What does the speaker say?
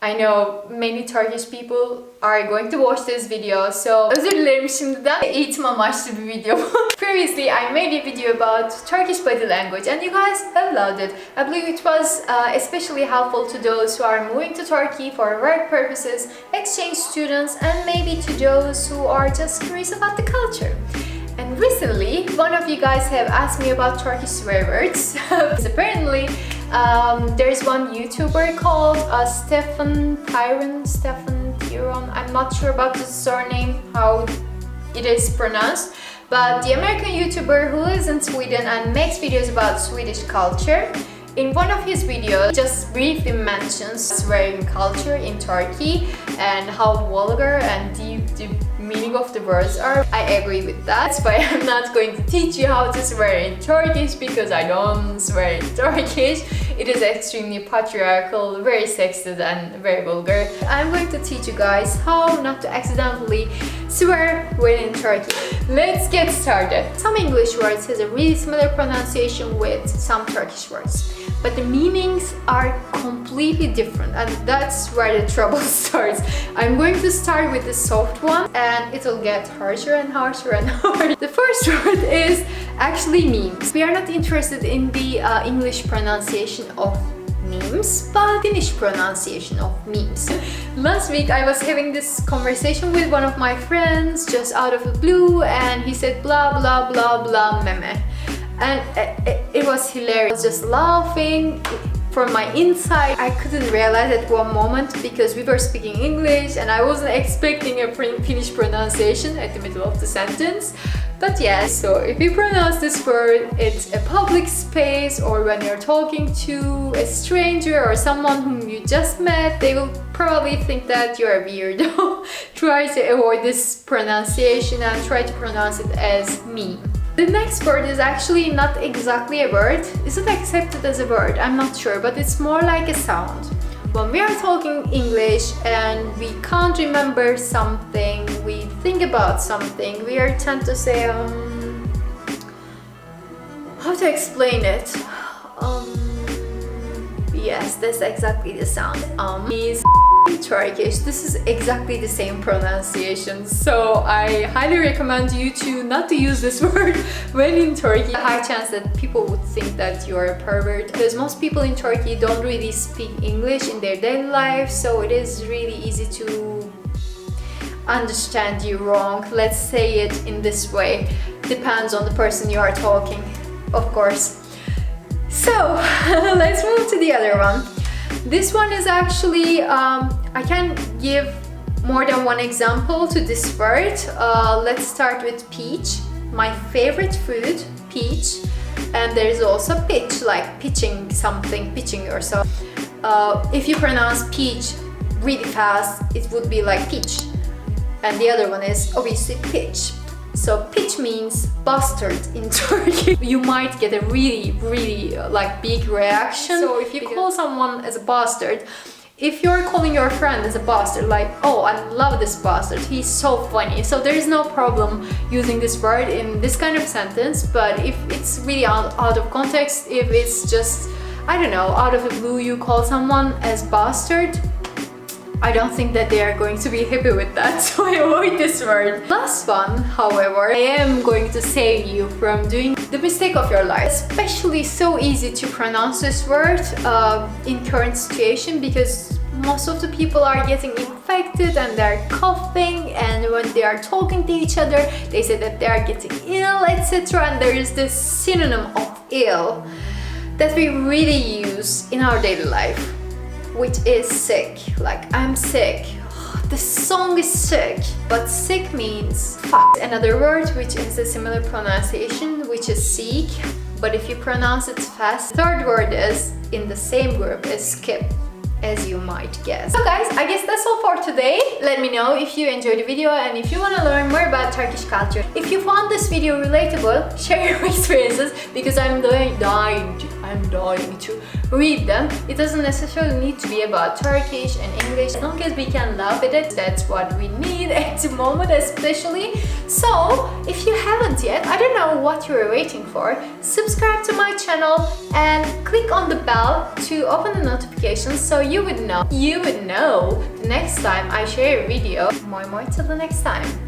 I know many Turkish people are going to watch this video, so özür dilerim şimdiden. Eğitim amaçlı bir video. Previously, I made a video about Turkish body language and you guys have loved it. I believe it was especially helpful to those who are moving to Turkey for work purposes, exchange students, and maybe to those who are just curious about the culture. And recently, one of you guys have asked me about Turkish swear words. Apparently, there's one YouTuber called Stefan Thyron. I'm not sure about the surname, how it is pronounced. But the American YouTuber who lives in Sweden and makes videos about Swedish culture, in one of his videos, just briefly mentions swearing culture in Turkey and how vulgar and deep the meaning of the words are. I agree with that, but I'm not going to teach you how to swear in Turkish because I don't swear in Turkish. It is extremely patriarchal, very sexist and very vulgar. I'm going to teach you guys how not to accidentally swear when in Turkey. Let's get started. Some English words has a really similar pronunciation with some Turkish words, but the meanings are completely different, and that's where the trouble starts. I'm going to start with the soft one and it'll get harsher and harsher and harsher. The first word is actually memes. We are not interested in the English pronunciation of memes, but Finnish pronunciation of memes. Last week I was having this conversation with one of my friends just out of the blue, and he said blah blah blah blah meme, and it was hilarious. I was just laughing from my inside. I couldn't realize at one moment because we were speaking English and I wasn't expecting a Finnish pronunciation at the middle of the sentence. But yes, so if you pronounce this word, it's a public space or when you're talking to a stranger or someone whom you just met, they will probably think that you're a weirdo. Try to avoid this pronunciation and try to pronounce it as me. The next word is actually not exactly a word. Is it accepted as a word? I'm not sure, but it's more like a sound. When we are talking English and we can't remember something, we think about something, we are tend to say, how to explain it? Yes, that's exactly the sound. Is Turkish. This is exactly the same pronunciation, so I highly recommend you to not to use this word when in Turkey. A high chance that people would think that you're a pervert because most people in Turkey don't really speak English in their daily life, so it is really easy to understand you wrong. Let's say it in this way. Depends on the person you are talking, of course. So let's move to the other one. This one is actually, I can give more than one example to this word. Let's start with peach. My favorite food, peach. And there is also pitch, like pitching something, pitching or so. If you pronounce peach really fast, it would be like peach. And the other one is obviously pitch. So pitch means bastard in Turkey. You might get a really like big reaction. So if you call someone as a bastard, if you're calling your friend as a bastard, like, oh, I love this bastard, he's so funny. So there is no problem using this word in this kind of sentence, but if it's really out of context, if it's just, I don't know, out of the blue you call someone as bastard, I don't think that they are going to be happy with that, so I avoid this word. Last one, however, I am going to save you from doing the mistake of your life. Especially so easy to pronounce this word in current situation because most of the people are getting infected and they're coughing, and when they are talking to each other, they say that they are getting ill, etc. And there is this synonym of ill that we really use in our daily life, which is sick. Like, I'm sick. The song is sick, but sick means fuck. Another word which is a similar pronunciation, which is seek, but if you pronounce it fast. Third word is in the same group as skip, as you might guess. So guys, I guess that's all for today. Let me know if you enjoyed the video and if you want to learn more about Turkish culture. If you found this video relatable, share your experiences because I'm dying I'm dying to read them. It doesn't necessarily need to be about Turkish and English. As long as we can laugh at it, that's what we need at the moment especially. So if you haven't yet, I don't know what you're waiting for. Subscribe to my channel and click on the bell to open the notifications so you would know the next time I share a video. Moi moi till the next time.